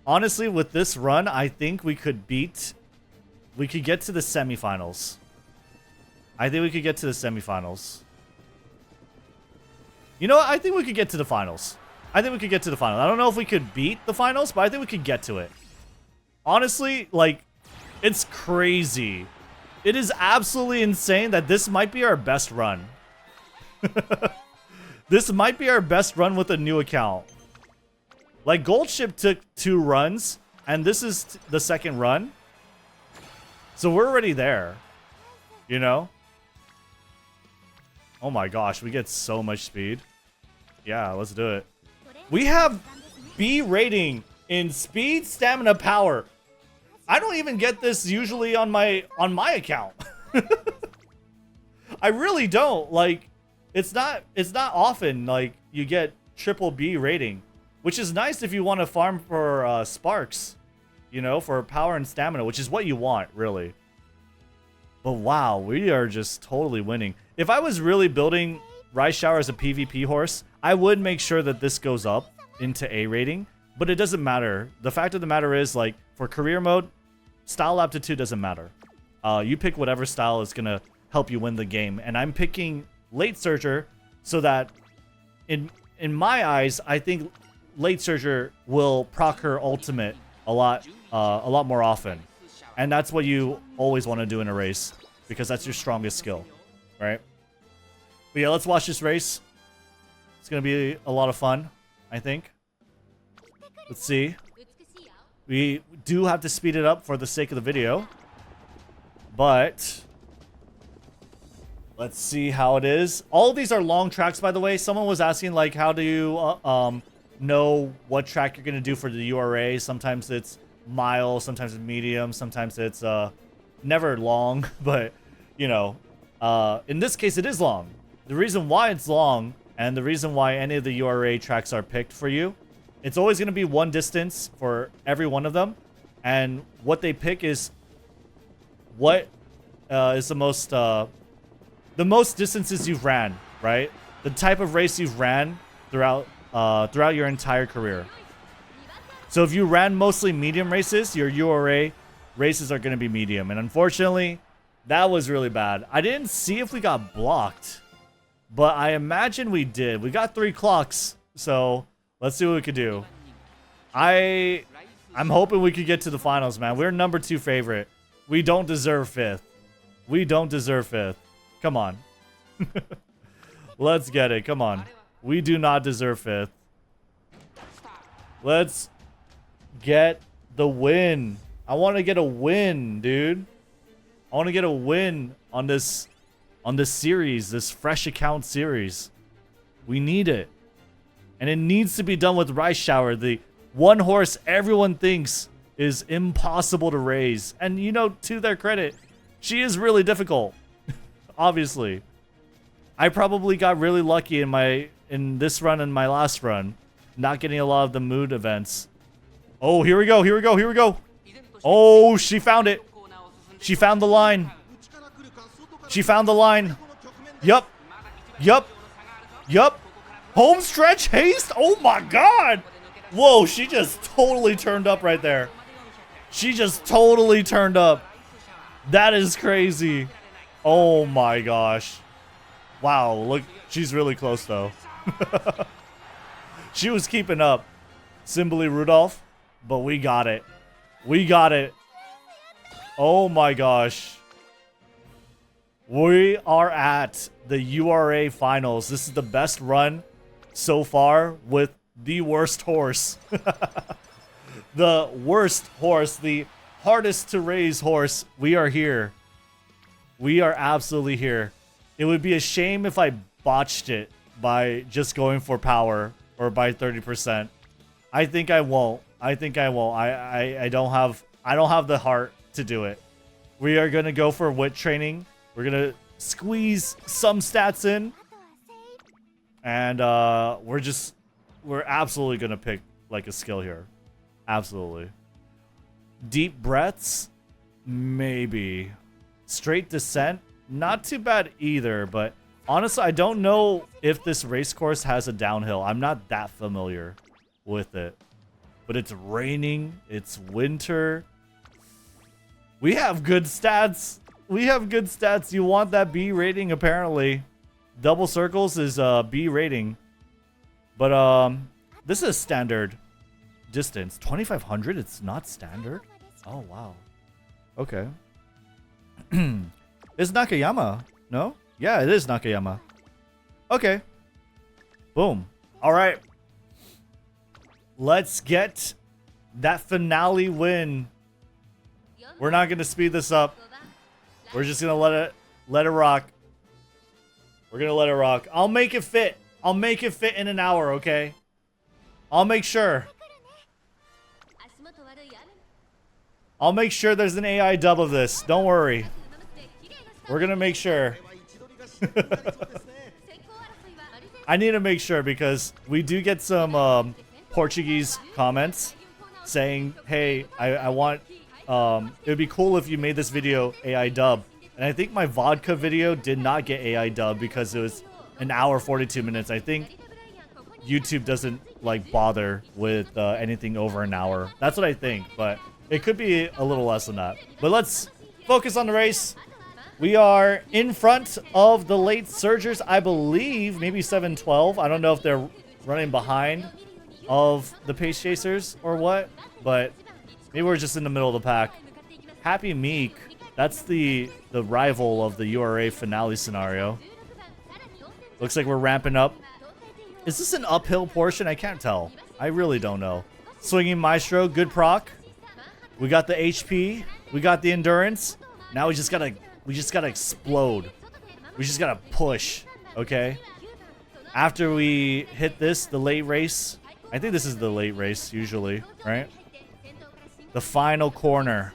honestly with this run, I think we could get to the semifinals. I think we could get to the semifinals. You know what? I think we could get to the finals. I think we could get to the finals. I don't know if we could beat the finals, but I think we could get to it. Honestly, like, it's crazy. It is absolutely insane that this might be our best run. This might be our best run with a new account. Like, Goldship took 2 runs, and this is the second run. So we're already there. You know? Oh my gosh, we get so much speed. Yeah, let's do it. We have B rating in speed, stamina, power. I don't even get this usually on my account. I really don't. Like, it's not often like you get triple B rating, which is nice if you want to farm for sparks, you know, for power and stamina, which is what you want, really. But wow, we are just totally winning. If I was really building Rice Shower as a PvP horse, I would make sure that this goes up into A rating, but it doesn't matter. The fact of the matter is, like, for career mode, style aptitude doesn't matter. You pick whatever style is gonna help you win the game, and I'm picking Late Surger so that in my eyes, I think Late Surger will proc her ultimate a lot more often. And that's what you always want to do in a race, because that's your strongest skill, right? But yeah, let's watch this race. It's going to be a lot of fun, I think. Let's see. We do have to speed it up for the sake of the video. But let's see how it is. All of these are long tracks, by the way. Someone was asking, like, how do you know what track you're going to do for the URA? Sometimes it's mile, sometimes it's medium, sometimes it's never long, but you know, In this case, it is long. The reason why it's long, and the reason why any of the URA tracks are picked for you, it's always going to be one distance for every one of them. And what they pick is what is the most distances you've ran, right? The type of race you've ran throughout your entire career. So if you ran mostly medium races, your URA races are going to be medium. And unfortunately, that was really bad. I didn't see if we got blocked, but I imagine we did. We got 3 clocks, so let's see what we could do. I'm hoping we could get to the finals, man. We're number 2 favorite. We don't deserve 5th. We don't deserve 5th. Come on. Let's get it. Come on. We do not deserve 5th. Let's get the win. I want to get a win, dude. I want to get a win on this series, this fresh account series. We need it. And it needs to be done with Rice Shower, the one horse everyone thinks is impossible to raise. And you know, to their credit, she is really difficult. Obviously. I probably got really lucky in this run and my last run, not getting a lot of the mood events. Oh, here we go, here we go, here we go. Oh, she found it. She found the line. She found the line. Yup. Yup. Yup. Home stretch haste. Oh my god. Whoa, she just totally turned up right there. She just totally turned up. That is crazy. Oh my gosh. Wow, look, she's really close though. She was keeping up. Simply Rudolph, but we got it. We got it. Oh my gosh. We are at the URA finals. This is the best run so far with the worst horse. The worst horse, the hardest to raise horse. We are here. We are absolutely here. It would be a shame if I botched it by just going for power or by 30%. I think I won't. I think I won't. I don't have the heart to do it. We are gonna go for wit training. We're gonna squeeze some stats in, and we're absolutely gonna pick like a skill here. Absolutely. Deep breaths, maybe. Straight descent, not too bad either. But honestly, I don't know if this race course has a downhill. I'm not that familiar with it. But it's raining. It's winter. We have good stats. We have good stats. You want that B rating, apparently. Double circles is B rating. But this is standard distance. 2,500? It's not standard? Oh, wow. Okay. It's Nakayama. No? Yeah, it is Nakayama. Okay. Boom. All right. Let's get that finale win. We're not going to speed this up. We're just going to let it rock. We're going to let it rock. I'll make it fit. I'll make it fit in an hour, okay? I'll make sure. I'll make sure there's an AI dub of this. Don't worry. We're going to make sure. I need to make sure because we do get some Portuguese comments saying, hey, I want... it would be cool if you made this video AI dub. And I think my vodka video did not get AI dub because it was an hour 42 minutes. I think YouTube doesn't like bother with anything over an hour. That's what I think, but it could be a little less than that. But let's focus on the race. We are in front of the late surgers, I believe, maybe 712. I don't know if they're running behind of the pace chasers or what, but maybe we're just in the middle of the pack. Happy Meek, that's the rival of the URA finale scenario. Looks like we're ramping up. Is this an uphill portion? I can't tell. I really don't know. Swinging Maestro, good proc. We got the HP. We got the endurance. Now we just gotta explode. We just gotta push. Okay. After we hit this, the late race. I think this is the late race usually, right? The final corner.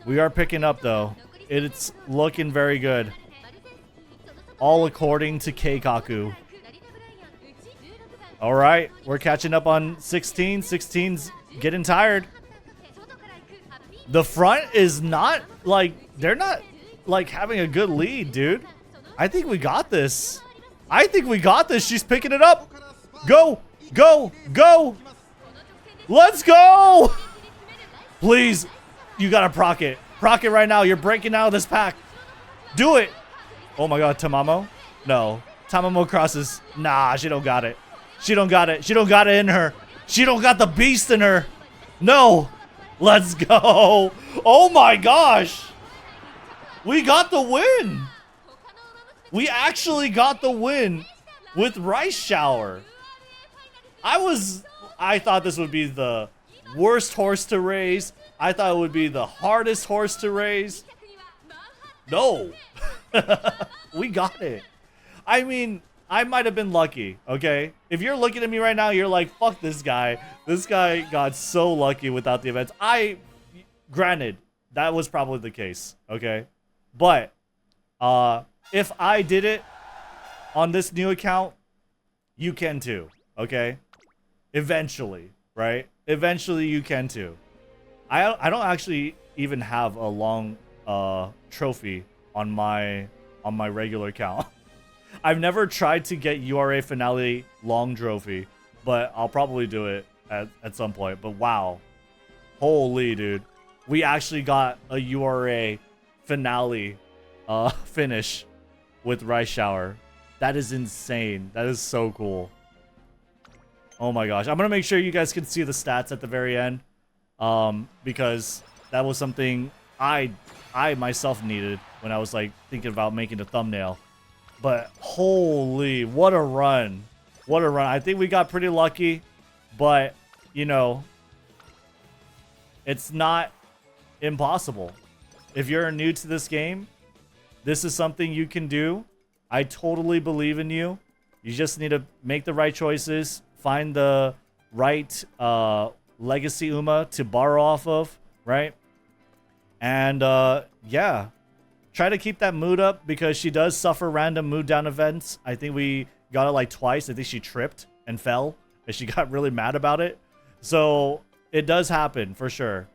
We are picking up though. It's looking very good. All according to Keikaku. All right, we're catching up on 16. 16's getting tired. The front is not like, they're not like having a good lead, dude. I think we got this. I think we got this. She's picking it up. Go, go, go. Let's go. Please, you gotta proc it. Proc it right now. You're breaking out of this pack. Do it. Oh my god, Tamamo? No. Tamamo crosses. Nah, she don't got it. She don't got it. She don't got it in her. She don't got the beast in her. No. Let's go. Oh my gosh. We got the win. We actually got the win with Rice Shower. I thought this would be the worst horse to raise. I thought it would be the hardest horse to raise. No. We got it. I mean, I might have been lucky, okay? If you're looking at me right now, you're like, fuck this guy. This guy got so lucky without the events. Granted, that was probably the case, okay? But, if I did it on this new account, you can too, okay? Eventually, right? Eventually you can too. I don't actually even have a long trophy on my regular account. I've never tried to get URA Finale long trophy, but I'll probably do it at some point. But wow. Holy dude. We actually got a URA Finale finish with Rice Shower. That is insane. That is so cool. Oh my gosh. I'm going to make sure you guys can see the stats at the very end. Because that was something I myself needed when I was like thinking about making a thumbnail. But holy, what a run. What a run. I think we got pretty lucky, but you know, it's not impossible. If you're new to this game, this is something you can do. I totally believe in you. You just need to make the right choices, find the right legacy Uma to borrow off of, right? And yeah, try to keep that mood up because she does suffer random mood down events. I think we got it like twice. I think she tripped and fell and she got really mad about it. So it does happen for sure.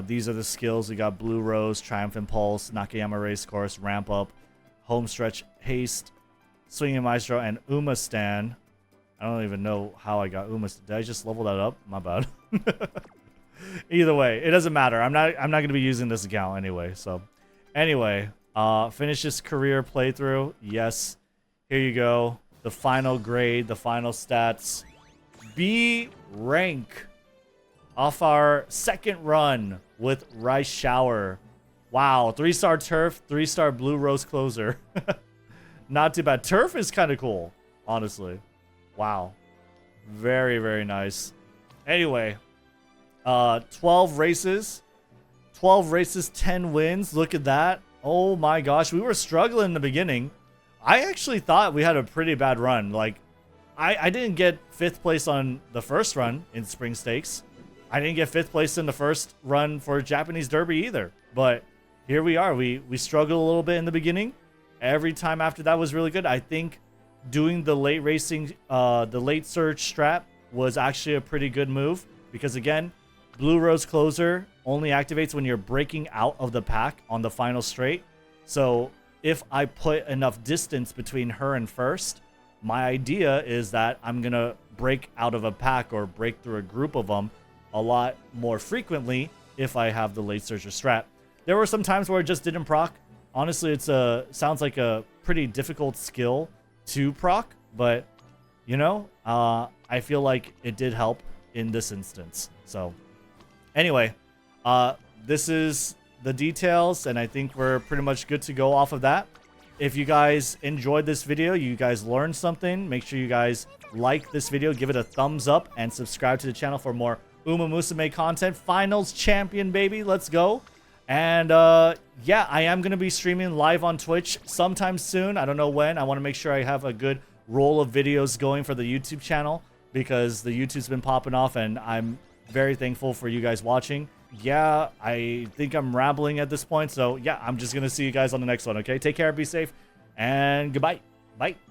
These are the skills. We got Blue Rose, Triumph Impulse, Nakayama Race Course, Ramp Up, Home Stretch Haste, Swinging Maestro, and Uma Stand. I don't even know how I got Uma. Did I just level that up? My bad. Either way, it doesn't matter. I'm not going to be using this account anyway. So anyway, finish this career playthrough. Yes. Here you go. The final grade, the final stats. B rank off our second run with Rice Shower. Wow, 3-star Turf, 3-star Blue Rose Closer. Not too bad. Turf is kind of cool, honestly. Wow. Very, very nice. Anyway, 12 races. 12 races, 10 wins. Look at that. Oh my gosh, we were struggling in the beginning. I actually thought we had a pretty bad run. Like, I didn't get 5th place on the first run in Spring Stakes. I didn't get 5th place in the first run for Japanese Derby either. But here we are. We struggled a little bit in the beginning. Every time after that was really good. I think doing the late racing, the late surge strat was actually a pretty good move. Because again, Blue Rose Closer only activates when you're breaking out of the pack on the final straight. So if I put enough distance between her and first, my idea is that I'm going to break out of a pack or break through a group of them a lot more frequently if I have the late surge or strat. There were some times where it just didn't proc. Honestly, sounds like a pretty difficult skill to proc, but you know, I feel like it did help in this instance. So anyway, this is the details, and I think we're pretty much good to go off of that. If you guys enjoyed this video, you guys learned something, make sure you guys like this video, give it a thumbs up, and subscribe to the channel for more Uma Musume content. Finals champion, baby. Let's go. And yeah, I am going to be streaming live on Twitch sometime soon. I don't know when. I want to make sure I have a good roll of videos going for the YouTube channel because the YouTube's been popping off, and I'm very thankful for you guys watching. yeah, I think I'm rambling at this point. So yeah, I'm just going to see you guys on the next one. Okay, take care, be safe, and goodbye. Bye.